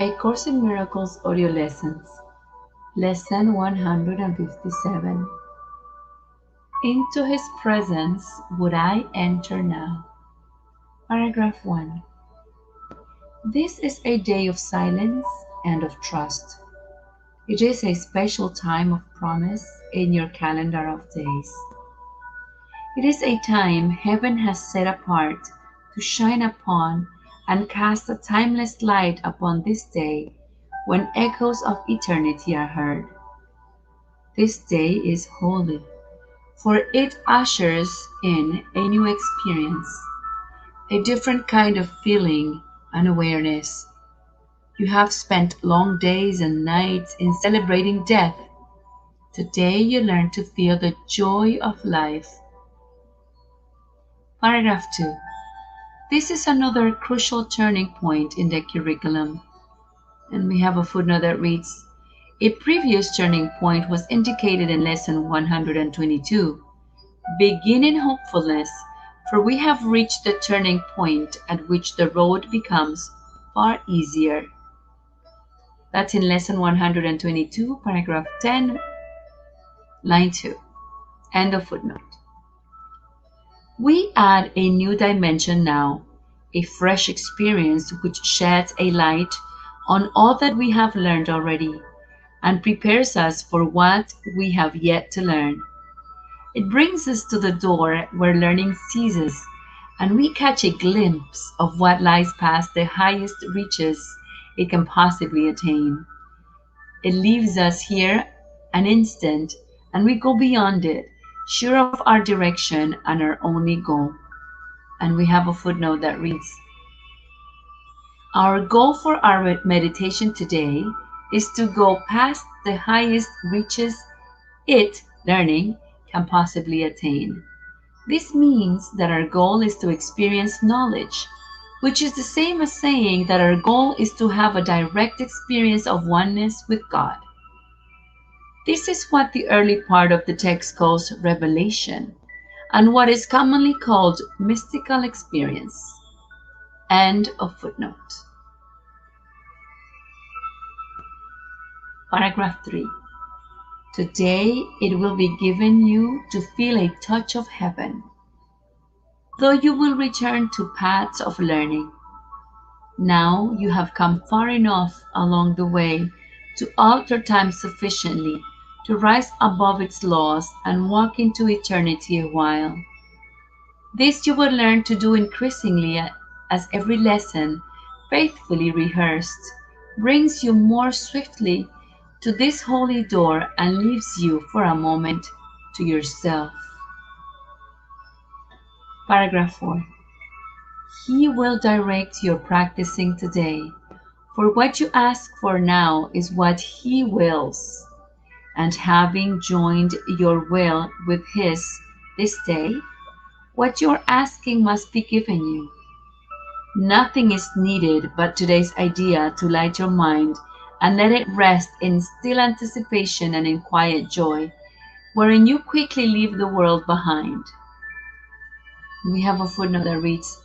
A Course in Miracles Audio Lessons, Lesson 157. Into His presence would I enter now. Paragraph 1. This is a day of silence and of trust. It is a special time of promise in your calendar of days. It is a time heaven has set apart to shine upon and cast a timeless light upon this day when echoes of eternity are heard. This day is holy, for it ushers in a new experience, a different kind of feeling and awareness. You have spent long days and nights in celebrating death. Today you learn to feel the joy of life. Paragraph 2. This is another crucial turning point in the curriculum. And we have a footnote that reads, a previous turning point was indicated in Lesson 122. Begin in hopefulness, for we have reached the turning point at which the road becomes far easier. That's in Lesson 122, paragraph 10, line 2. End of footnote. We add a new dimension now, a fresh experience which sheds a light on all that we have learned already and prepares us for what we have yet to learn. It brings us to the door where learning ceases, and we catch a glimpse of what lies past the highest reaches it can possibly attain. It leaves us here an instant, and we go beyond it, sure of our direction and our only goal. And we have a footnote that reads, our goal for our meditation today is to go past the highest reaches it, learning, can possibly attain. This means that our goal is to experience knowledge, which is the same as saying that our goal is to have a direct experience of oneness with God. This is what the early part of the text calls revelation, and what is commonly called mystical experience. End of footnote. Paragraph 3. Today it will be given you to feel a touch of heaven, though you will return to paths of learning. Now you have come far enough along the way to alter time sufficiently to rise above its laws and walk into eternity a while. This you will learn to do increasingly as every lesson, faithfully rehearsed, brings you more swiftly to this holy door and leaves you for a moment to yourself. Paragraph 4. He will direct your practicing today, for what you ask for now is what He wills, and having joined your will with His this day, what you are asking must be given you. Nothing is needed but today's idea to light your mind and let it rest in still anticipation and in quiet joy, wherein you quickly leave the world behind. We have a footnote that reads,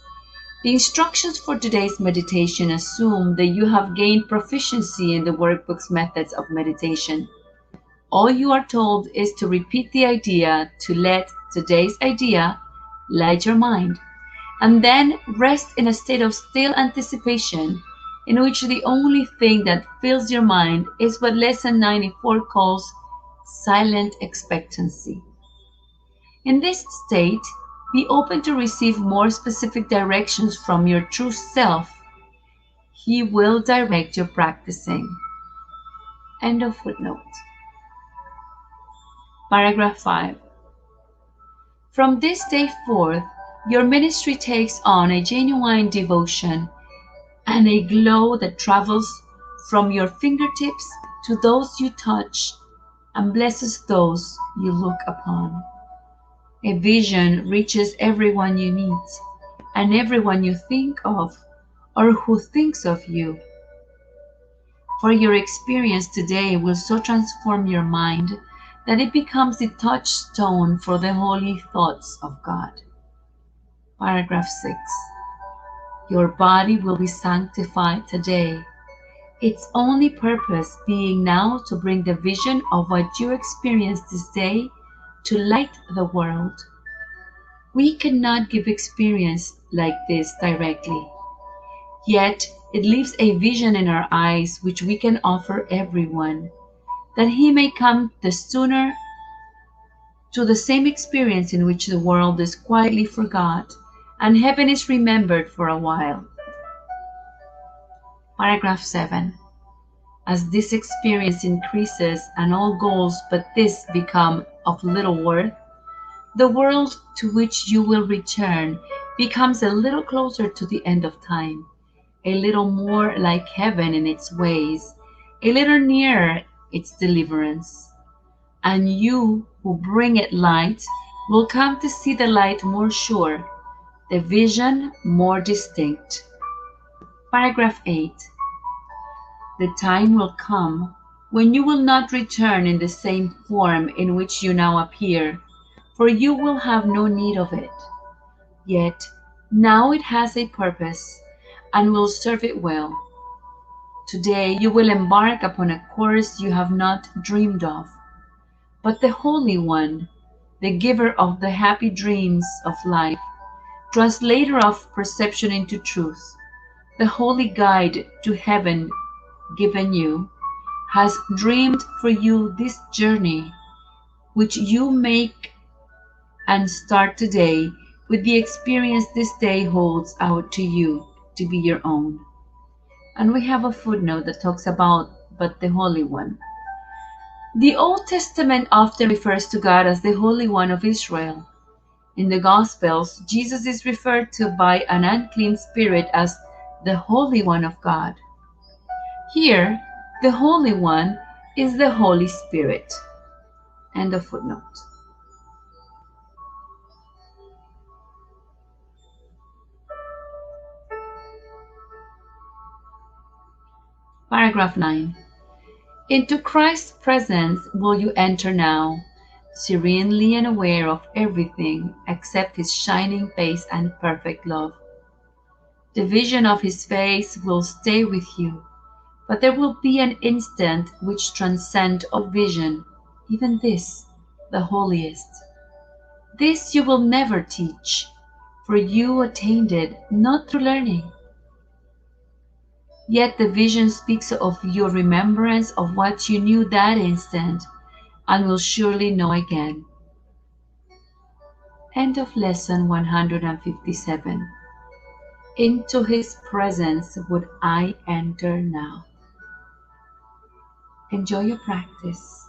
the instructions for today's meditation assume that you have gained proficiency in the workbook's methods of meditation. All you are told is to repeat the idea to let today's idea light your mind, and then rest in a state of still anticipation, in which the only thing that fills your mind is what Lesson 94 calls silent expectancy. In this state, be open to receive more specific directions from your true self. He will direct your practicing. End of footnote. Paragraph 5. From this day forth, your ministry takes on a genuine devotion and a glow that travels from your fingertips to those you touch and blesses those you look upon. A vision reaches everyone you meet and everyone you think of or who thinks of you. For your experience today will so transform your mind that it becomes the touchstone for the holy thoughts of God. Paragraph 6. Your body will be sanctified today, its only purpose being now to bring the vision of what you experience this day to light the world. We cannot give experience like this directly, yet it leaves a vision in our eyes which we can offer everyone, that he may come the sooner to the same experience in which the world is quietly forgot and heaven is remembered for a while. Paragraph 7. As this experience increases and all goals but this become of little worth, the world to which you will return becomes a little closer to the end of time, a little more like heaven in its ways, a little nearer its deliverance. And you who bring it light will come to see the light more sure, the vision more distinct. Paragraph 8. The time will come when you will not return in the same form in which you now appear, for you will have no need of it. Yet now it has a purpose and will serve it well. Today you will embark upon a course you have not dreamed of, but the Holy One, the giver of the happy dreams of life, translator of perception into truth, the holy guide to heaven given you, has dreamed for you this journey, which you make and start today with the experience this day holds out to you to be your own. And we have a footnote that talks about but the Holy One. The Old Testament often refers to God as the Holy One of Israel. In the Gospels, Jesus is referred to by an unclean spirit as the Holy One of God. Here, the Holy One is the Holy Spirit. End of footnote. Paragraph 9. Into Christ's presence will you enter now, serenely and aware of everything except his shining face and perfect love. The vision of his face will stay with you, but there will be an instant which transcends all vision, even this, the holiest. This you will never teach, for you attained it not through learning. Yet the vision speaks of your remembrance of what you knew that instant and will surely know again. End of lesson 157. Into his presence would I enter now. Enjoy your practice.